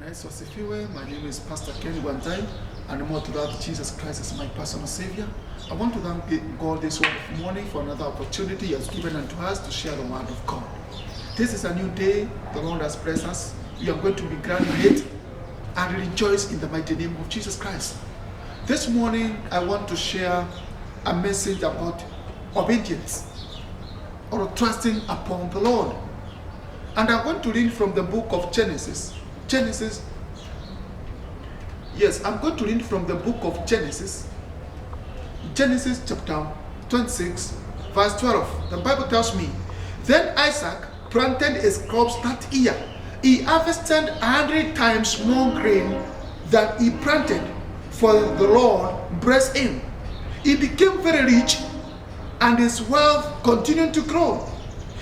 Yesu asifiwe. My name is Pastor Ken Wantai, and more to that, Jesus Christ is my personal Savior. I want to thank God this morning for another opportunity He has given unto us to share the Word of God. This is a new day the Lord has blessed us. We are going to be glad in it and rejoice in the mighty name of Jesus Christ. This morning, I want to share a message about obedience or trusting upon the Lord. And I'm going to read from the book of Genesis. I'm going to read from the book of Genesis. Genesis chapter 26, verse 12. The Bible tells me, then Isaac planted his crops that year. He harvested 100 times more grain than he planted, for the Lord blessed him. He became very rich, and his wealth continued to grow.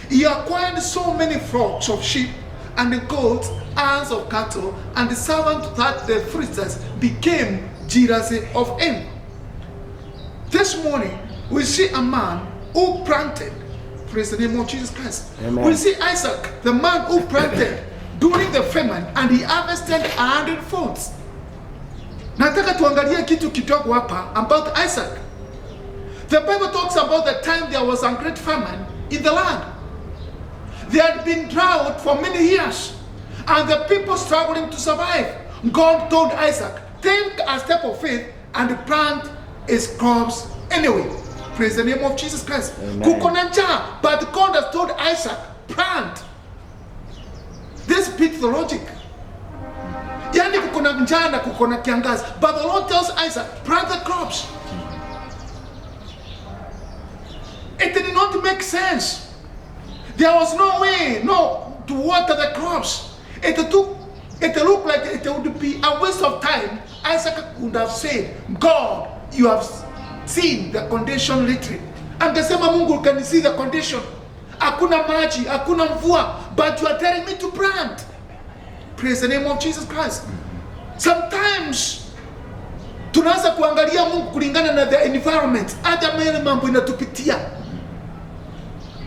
He acquired so many flocks of sheep and the goats, herds of cattle, and the servant that the Philistines became jealous of him. This morning, we see a man who planted. Praise the name of Jesus Christ. Amen. We see Isaac, the man who planted during the famine, and he harvested 100 folds. Nataka tuangalie kitu kidogo hapa about Isaac. The Bible talks about the time there was a great famine in the land. There had been drought for many years, and the people struggling to survive. God told Isaac, take a step of faith and plant his crops anyway. Praise the name of Jesus Christ. Kukona njaa, but God has told Isaac, plant. This beats the logic. Yani kukona njaa na kukona kiangazi, but the Lord tells Isaac, plant the crops. It did not make sense. There was no way, to water the crops. It looked like it would be a waste of time. Isaac would have said, God, you have seen the condition lately. Angesema Mungu, can you see the condition? Hakuna maji, hakuna mvua, but you are telling me to plant. Praise the name of Jesus Christ. Sometimes tunaanza kuangalia Mungu kulingana na the environment. Hata mimi mambo inatupitia.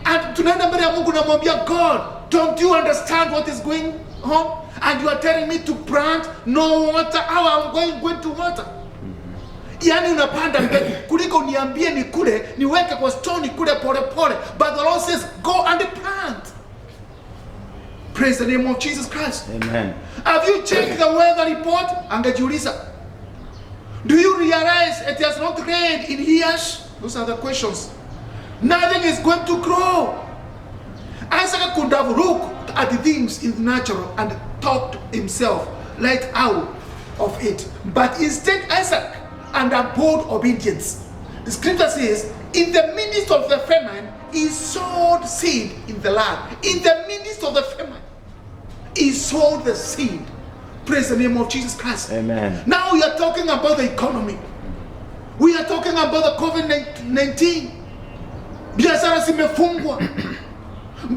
And tunaenda mbele ya Mungu na mwambia, God, don't you understand what is going on? And you are telling me to plant, no water, how I'm going to water. Yani unapanda mbegu kuliko niambie ni kule niweke kwa stone kule pole pole. But the Lord says, go and plant. Praise the name of Jesus Christ. Amen. Have you checked the weather report? Angejiuliza, do you realize it has not rained in years? Those are the questions. Nothing is going to grow. Isaac could have looked at the things in the natural and talked himself right out of it. But instead, Isaac understood obedience. The scripture says, in the midst of the famine, he sowed seed in the land. In the midst of the famine, he sowed the seed. Praise the name of Jesus Christ. Amen. Now we are talking about the economy. We are talking about the COVID-19. Biashara zimefungwa.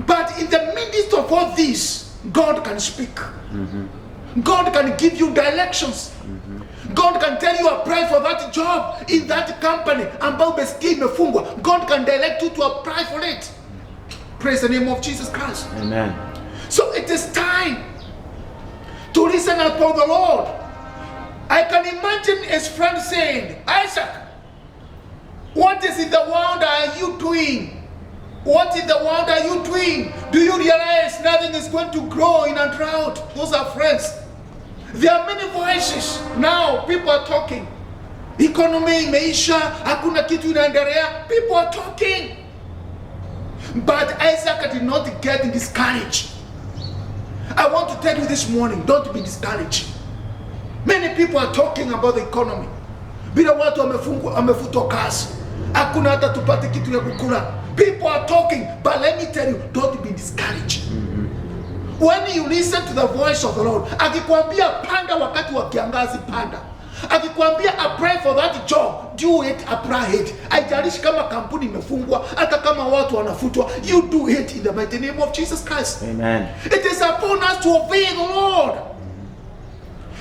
But in the midst of all this, God can speak. God can give you directions. God can tell you, apply for that job in that company. God can direct you to apply for it. Praise the name of Jesus Christ. Amen. So it is time to listen upon the Lord. I can imagine his friend saying, Isaac, what is in the world are you doing? What in the world are you doing? Do you realize nothing is going to grow in a drought? Those are friends. There are many voices. Now people are talking. Economy imeisha, hakuna kitu inaendelea. People are talking. But Isaac did not get discouraged. I want to tell you this morning, don't be discouraged. Many people are talking about the economy. Bila watu wamefutwa kazi. Hakuna hata tupate kitu ya kukula. People are talking, but let me tell you, don't be discouraged. When you listen to the voice of the Lord, akikwambia panda wakati wa kiangazi panda. Akikwambia apply for that job, do it, apply it. Haijalishi kama kampuni imefungwa, hata kama watu wanafutwa, you do it in the mighty name of Jesus Christ. Amen. It is upon us to obey the Lord.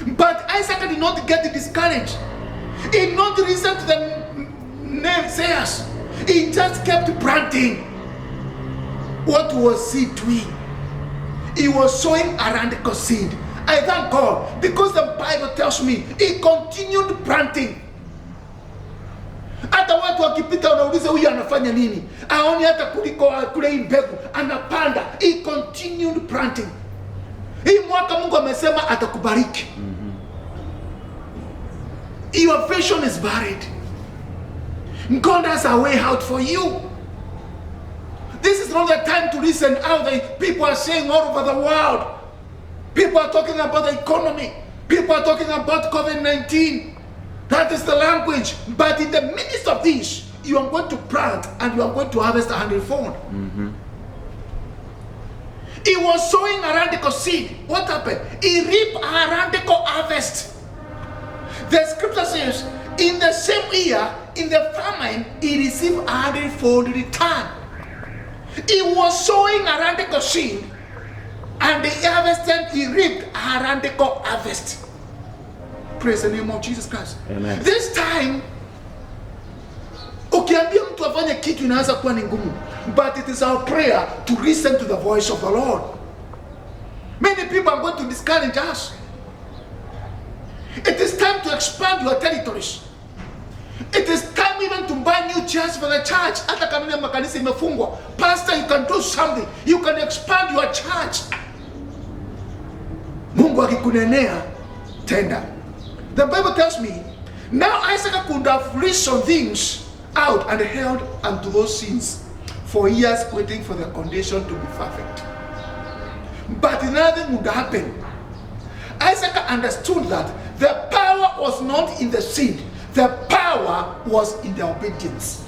But Isaac did not get discouraged. He did not listen to the naysayers. He just kept planting. What was he doing? He was sowing a radical seed. I thank God because the Bible tells me he continued planting. Hata watu wakipita wanauliza huyu anafanya nini? Aoni hata kuliko kule mbegu anapanda. He continued planting. Hii mwaka Mungu amesema atakubariki. Your vision is varied. God has a way out for you. This is not the time to listen how the people are saying all over the world. People are talking about the economy. People are talking about COVID-19. That is the language. But in the midst of this, you are going to plant and you are going to harvest 100-fold. He was sowing a radical seed. What happened? He reaped a radical harvest. The scripture says, in the same year, in the famine, he received 100-fold return. He was sowing a radical seed, and the harvested, he reaped a radical harvest. Praise the name of Jesus Christ. Amen. This time, ukiambia mtu afanye kitu inaanza kuwa ni ngumu. But it is our prayer to listen to the voice of the Lord. Many people are going to discourage us. It is time to expand your territories. It is time even to buy new chairs for the church. Hata kama makanisa imefungwa, pastor, you can do something. You can expand your church. Mungu akikunenea, tenda. The Bible tells me, now Isaac could have reasoned things out and held unto those sins for years, waiting for the condition to be perfect. But nothing would happen. Isaac understood that the power was not in the seed. The power was in the obedience.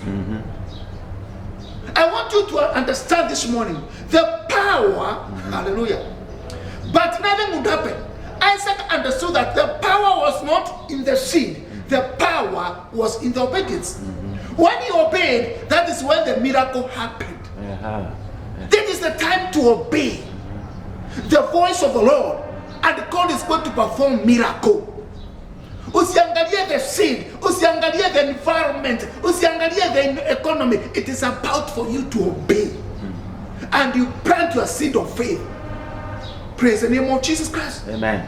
I want you to understand this morning, the power, hallelujah. But nothing would happen. Isaac understood that the power was not in the seed. The power was in the obedience. When he obeyed, that is when the miracle happened. This is the time to obey the voice of the Lord, and God is going to perform miracle. Usiangalie the seed, usiangalie the environment, usiangalie the economy. It is about for you to obey, and you plant your seed of faith. Praise the name of Jesus Christ. Amen.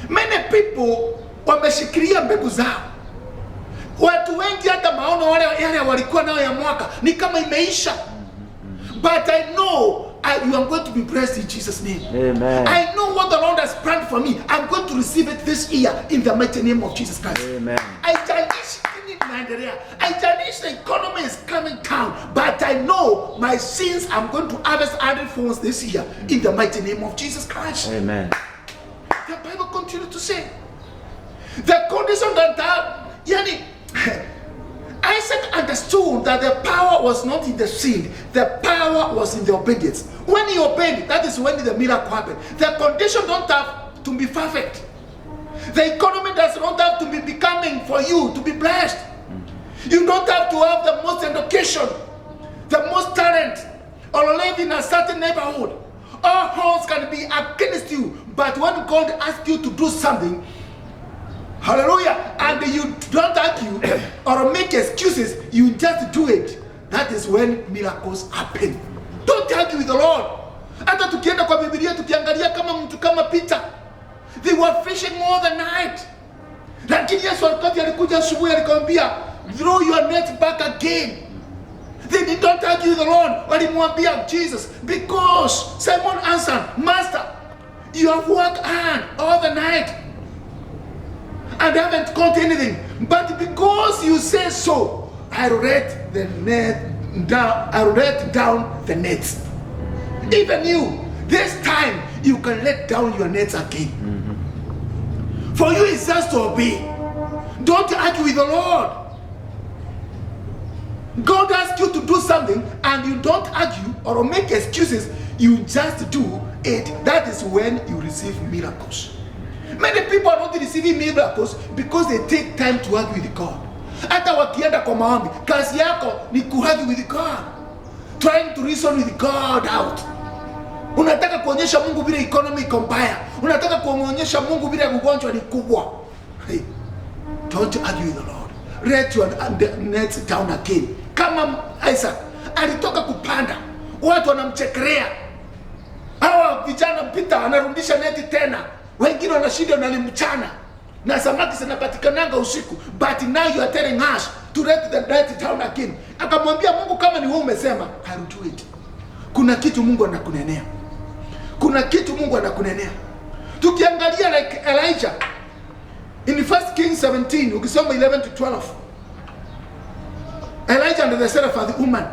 Many people wameshikilia mbegu zao. Watu wengi hata maono wale yale walikuwa nayo ya mwaka ni kama imeisha. But I know you are going to be blessed in Jesus' name. Amen. I know what the Lord has planned for me. I'm going to receive it this year in the mighty name of Jesus Christ. Amen. I the economy is coming down, but I know my sins, I'm going to harvest 100-fold this year in the mighty name of Jesus Christ. Amen. The Bible continues to say, the condition that Isaac understood that the power was not in the seed, the power was in the obedience. When he obeyed, that is when the miracle happened. The condition don't have to be perfect. The economy does not have to be becoming for you to be blessed. You don't have to have the most education, the most talent, or live in a certain neighborhood. All horns can be against you, but when God asks you to do something, hallelujah, and you don't argue or make excuses, you just do it. That is when miracles happen. Don't argue with the Lord. Hata tukienda kwa Biblia tukiangalia kama mtu kama Peter, they were fishing all the night. Lakini Yesu wakati alikuja asubuhi alikwambia, throw your net back again. They did not argue with the Lord. Walimwambia Jesus, because Simon answered, Master, you have worked hard all the night and haven't caught anything. But because you say so, I let the net down. I let down the nets. Even you, this time you can let down your nets again. For you it's just to obey. Don't argue with the Lord. God asks you to do something and you don't argue or make excuses, you just do it. That is when you receive miracles. Many people are not receiving miracles because they take time to argue with God. Hata wakienda kwa maombi, kazi yako ni kuargue with God, trying to reason with God out. Unataka kuonyesha Mungu vile economy iko mbaya. Unataka kuonyesha Mungu vile ugonjwa ni kubwa. Hey, don't argue with the Lord. Let your nets down again. Kama Isaac alitoka kupanda, watu wanamchekelea. Hawa vijana Peter anarudisha neti tena. Wengine wanashinda na mchana. Na samaki zinapatikananga usiku. But now you are telling us to let it down again. Akamwambia Mungu, kama ni wewe umesema, I will do it. Kuna kitu Mungu anakunenea. Kuna kitu Mungu anakunenea. Tukiangalia like Elijah in 1 Kings 17, ukisoma 11 to 12. Elijah and the Seraph, the woman.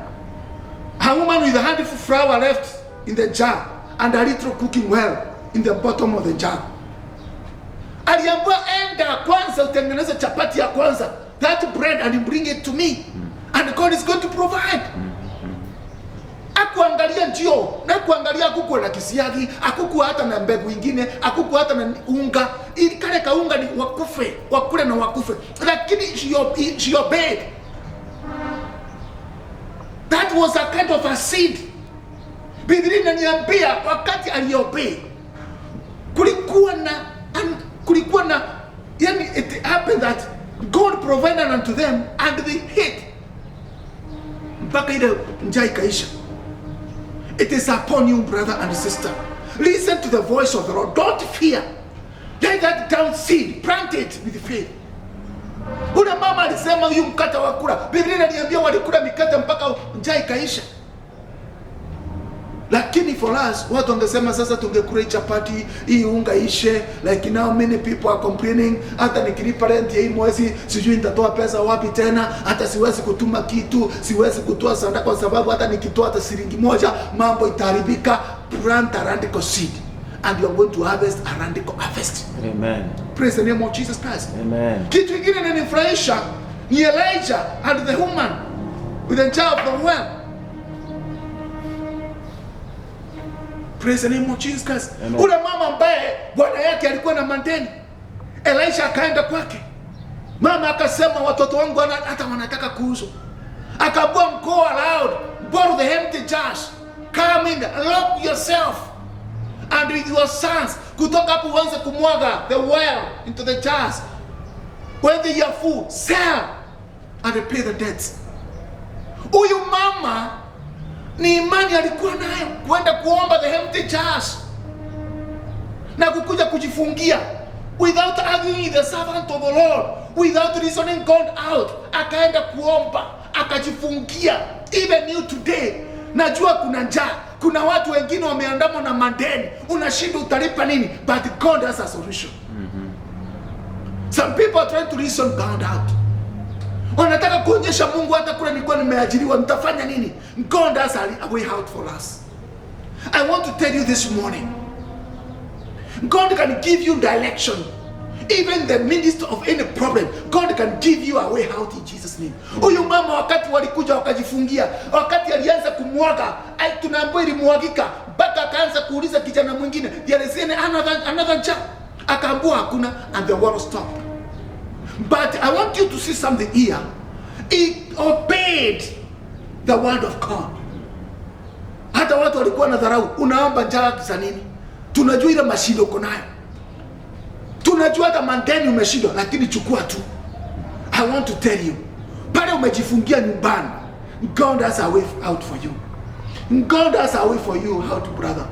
A woman with a handful of flour left in the jar and a little cooking well in the bottom of the jar. Aliambiwa, enda kwanza utengeneze chapati ya kwanza, that bread, and bring it to me, and God is going to provide. Akuangalia njio, na kuangalia hakukuwa na kisiagi, hakukuwa hata na mbegu ingine, hakukuwa hata na unga. Ili kale kaunga ni wakufe, wakule na wakufe. Lakini she obeyed. That was a kind of a seed. Biblia inaniambia wakati aliobey, kulikuwa na yani, it happened that God provided unto them and they hid mpaka ile njaa ikaisha. It is upon you, brother and sister. Listen to the voice of the Lord. Don't fear. Let that down seed, plant it with faith. Una mama alisema huyu mkate wa kula. Biblia inaniambia walikula mikate mpaka njaa ikaisha. Lakini for us, watu wangesema sasa tungekula chapati, hii unga ishe. Like now many people are complaining, hata nikilipa rent ya hii mwezi sijui nitatoa pesa wapi tena, hata siwezi kutuma kitu, siwezi kutoa sadaka kwa sababu hata nikitoa hata shilingi moja mambo itaharibika. Plant a radical seed and you are going to harvest a radical harvest. Amen. Praise the name of Jesus Christ. Amen. Kitu kingine inanifurahisha ni Elijah and the woman with the jar of the well. Praise the name of Jesus Christ. Ule mama ambaye bwana yake alikuwa na mandeni, Elisha akaenda kwake. Mama akasema, watoto wangu hata wanataka kuuzwa. Akaambia go aloud, borrow the empty jars, come in, lock yourself and with your sons. Kutoka hapo uanze kumwaga the well into the jars. When they are full, sell and pay the debts. Huyu mama ni imani alikuwa nayo, kwenda kuomba the empty jars na kukuja kujifungia without arguing the servant of the Lord, without reasoning God out. Akaenda kuomba, akajifungia. Even you today, najua kuna njaa, kuna watu wengine wameandamwa na madeni, unashinda utalipa nini, but God has a solution. Some people are trying to reason God out. Wanataka kuonyesha Mungu, hata kule nilikuwa nimeajiriwa nitafanya nini? God has a way out for us. I want to tell you this morning, God can give you direction. Even the midst of any problem, God can give you a way out in Jesus' name. Huyu mama wakati walikuja wakajifungia, wakati alianza kumwaga, tunaambiwa ilimwagika, mpaka akaanza kuuliza kijana mwingine, there is another jar? Akaambiwa hakuna, and the water stopped. But I want you to see something here. He obeyed the word of God. Hata watu walikuwa na dharau, unaomba njaa za nini? Tunajua ile mashindo uko nayo, tunajua hata mandeni umeshindwa, lakini chukua tu. I want to tell you, pale umejifungia nyumbani, God has a way out for you. God has a way for you out, brother.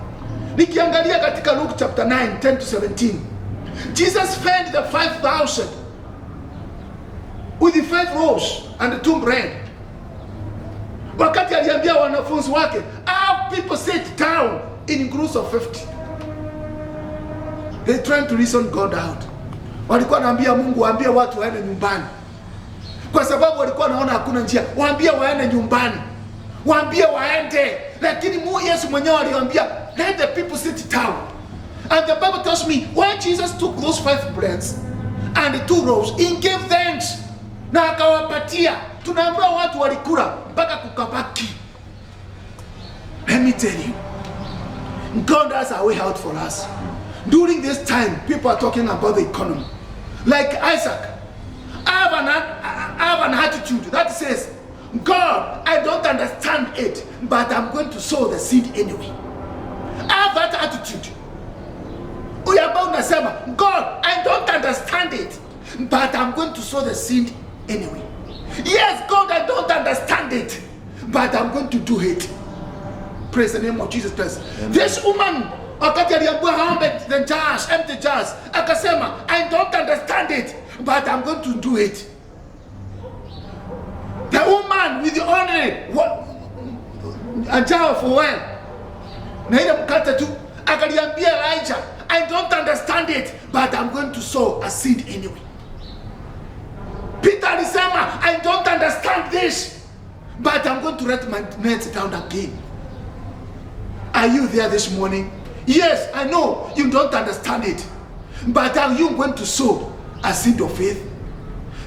Nikiangalia katika Luke chapter 9, 10 to 17, Jesus fed the 5,000 with the 5 loaves and the 2 bread. Wakati aliambia wanafunzi wake, how people sit down in groups of 50. They trying to reason God out. Walikuwa naambia Mungu, waambie watu waende nyumbani, kwa sababu walikuwa naona hakuna njia. Waambie waende nyumbani, waambie waende. Lakini Yesu mwenyewe aliwaambia, let the people sit down. And the Bible tells me, when Jesus took those 5 breads and the 2 loaves, he gave thanks na akawapatia. Tunaambiwa watu walikula mpaka kukabaki. Let me tell you, God has a way out for us. During this time, people are talking about the economy. Like Isaac, I have an attitude that says, God, I don't understand it, but I'm going to sow the seed anyway. I have that attitude. Uyamba unasema, God, I don't understand it, but I'm going to sow the seed anyway. Yes, God, I don't understand it, but I'm going to do it. Praise the name of Jesus Christ. Amen. This woman wakati aliambiwa haombe the jars, empty jars, akasema I don't understand it, but I'm going to do it. The woman with only a jar of oil na ile mkate tu, akaliambia Elijah, I don't understand it, but I'm going to sow a seed anyway. Peter alisema, I don't understand this, but I'm going to let my nets down again. Are you there this morning? Yes, I know you don't understand it, but are you going to sow a seed of faith?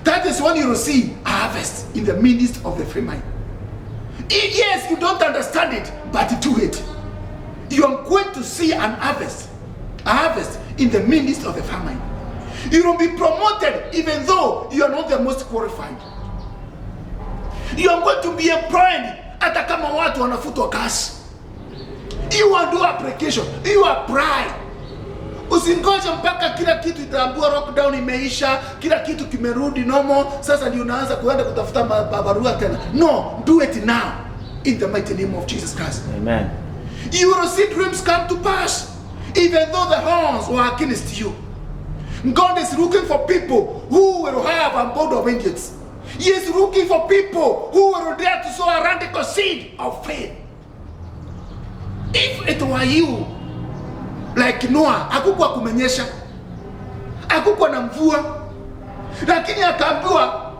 That is when you will see a harvest in the midst of the famine. Yes, you don't understand it, but do it. You are going to see an harvest, a harvest in the midst of the famine. You will be promoted even though you are not the most qualified. You are going to be employed hata kama watu wanafutwa kazi. You will do application, you apply. Usingoje mpaka kila kitu itaambiwa lockdown imeisha, kila kitu kimerudi normal, sasa ndio unaanza kuenda kutafuta barua tena. No, do it now in the mighty name of Jesus Christ. Amen. You will see dreams come to pass even though the horns were against you. God is looking for people who will have a bold obedience. He is looking for people who will dare to sow a radical seed of faith. If it were you, like Noah, hakukuwa kumenyesha, hakukuwa na mvua, lakini akaambiwa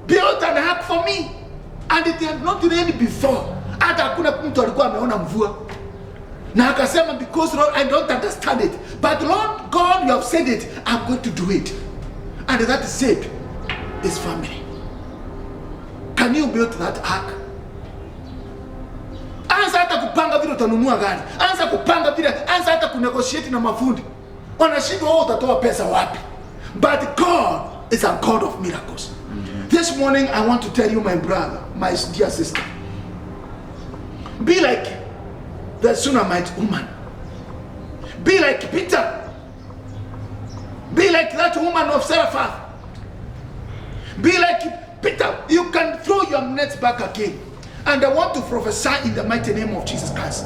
build an ark for me, and it had not rained before. Hata hakuna mtu alikuwa ameona mvua, na akasema because Lord, I don't understand it, but Lord God, you have said it, I'm going to do it, and that saved his family. Can you build that ark? Anza hata kupanga vile utanunua gari. Anza kupanga vile, anza hata kunegotiate na mafundi. Wanashindwa wao utatoa pesa wapi? But God is a God of miracles. This morning I want to tell you, my brother, my dear sister, be like the Shunammite woman. Be like Peter. Be like that woman of Zarephath. Be like Peter. You can throw your nets back again. And I want to prophesy in the mighty name of Jesus Christ.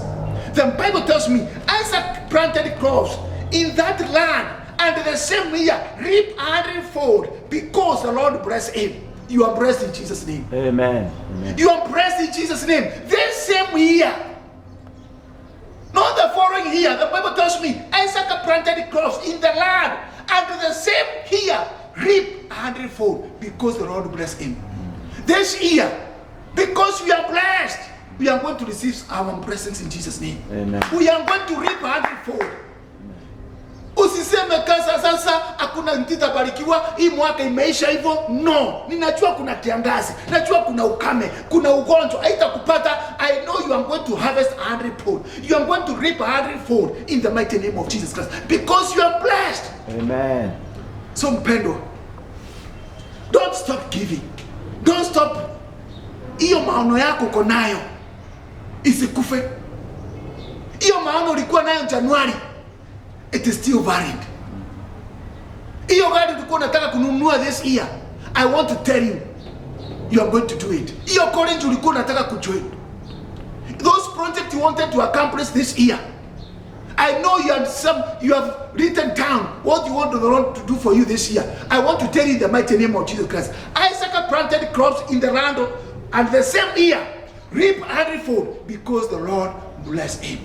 The Bible tells me Isaac planted crops in that land, and the same year reaped 100-fold because the Lord blessed him. You are blessed in Jesus' name. Amen. Amen. You are blessed in Jesus' name. This same year, not the following year, the Bible tells me Isaac planted crops in the land, and the same year reaped 100-fold because the Lord blessed him. This year, because we are blessed, we are going to receive our blessings in Jesus' name. Amen. We are going to reap 100-fold. Usiseme kasa sasa hakuna nitabarikiwa, hii mwaka imeisha hivyo. No, ninajua kuna kiangazi, najua kuna ukame, kuna ugonjwa, haitakupata. I know you are going to harvest 100-fold. You are going to reap 100-fold in the mighty name of Jesus Christ, because you are blessed. Amen. So mpendwa, don't stop giving. Don't stop. Hiyo maono yako uko nayo isikufe. Hiyo maono ulikuwa nayo Januari, it is still valid. Hiyo gari ulikuwa unataka kununua this year, I want to tell you, you are going to do it. Hiyo college ulikuwa unataka kujoin, those projects you wanted to accomplish this year, I know you have written down what you want the Lord to do for you this year. I want to tell you in the mighty name of Jesus Christ. Isaac planted crops in the land, and the same year reap 100-fold because the Lord blessed him.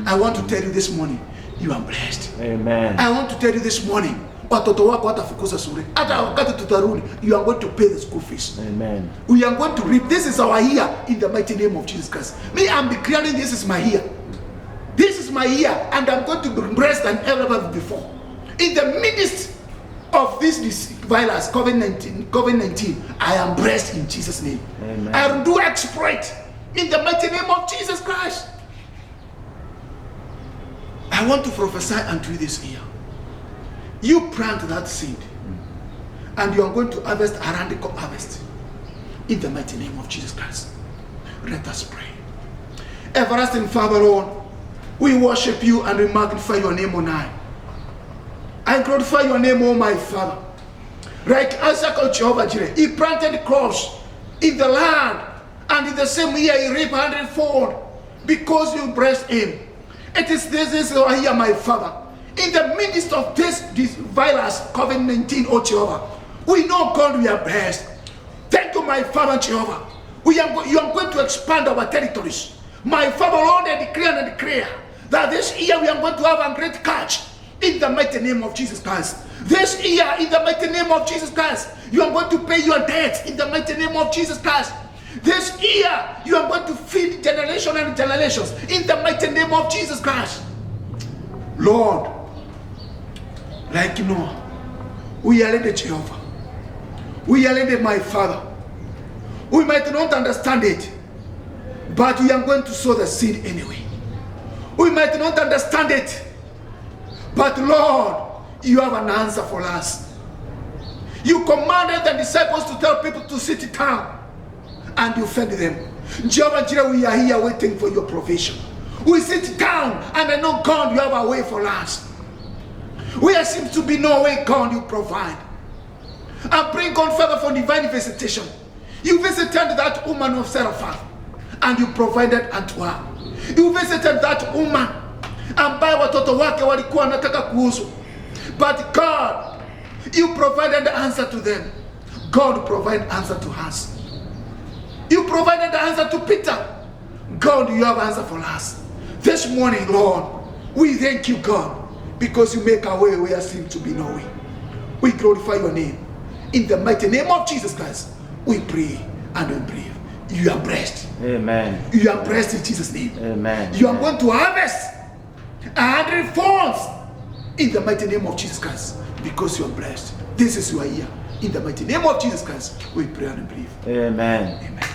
I want to tell you this morning, you are blessed. Amen. I want to tell you this morning, watoto wako hatafukuza shule. Hata wakati tutarudi, you are going to pay the school fees. Amen. We are going to reap. This is our year in the mighty name of Jesus Christ. Me, I'm declaring this is my year. This is my year, and I'm going to be blessed than ever before. In the midst of this virus, COVID-19, I am blessed in Jesus' name. Amen. I will do exploit in the mighty name of Jesus Christ. I want to prophesy unto you this year. You plant that seed, and you are going to harvest a radical harvest in the mighty name of Jesus Christ. Let us pray. Everlasting Father, Lord, we worship you and we magnify your name on high. I glorify your name, oh my Father. Like Isaac, oh Jehovah Jireh, he planted crops in the land, and in the same year he reaped 100-fold because you blessed him. This is here, my Father. In the midst of this virus, COVID-19, oh Jehovah, we know, God, we are blessed. Thank you, my Father, Jehovah. You are going to expand our territories. My Father, Lord, I declare that this year we are going to have a great catch in the mighty name of Jesus Christ. This year, in the mighty name of Jesus Christ, you are going to pay your debts in the mighty name of Jesus Christ. This year, you are going to feed generation and generations in the mighty name of Jesus Christ. Lord, like you know, we are ready, Jehovah. We are ready, my Father. We might not understand it, but we are going to sow the seed anyway. We might not understand it, but Lord, you have an answer for us. You commanded the disciples to tell people to sit down, and you fed them. Jehovah Jireh, we are here waiting for your provision. We sit down, and I know, God, you have a way for us. Where seems to be no way, God, you provide. I pray, God, Father, for divine visitation. You visited that woman of Zarephath, and you provided unto her. You visited that woman, ambaye watoto wake walikuwa wanataka kuuzwa. But God, you provided the answer to them. God provided answer to us. You provided the answer to Peter. God, you have answer for us. This morning, Lord, we thank you, God, because you make a way where there seems to be no way. We glorify your name. In the mighty name of Jesus Christ, we pray and we believe. You are blessed. Amen. You are blessed in Jesus' name. Amen. You are going to harvest 100 folds in the mighty name of Jesus Christ, because you are blessed. This is your year. In the mighty name of Jesus Christ, we pray and believe. Amen. Amen.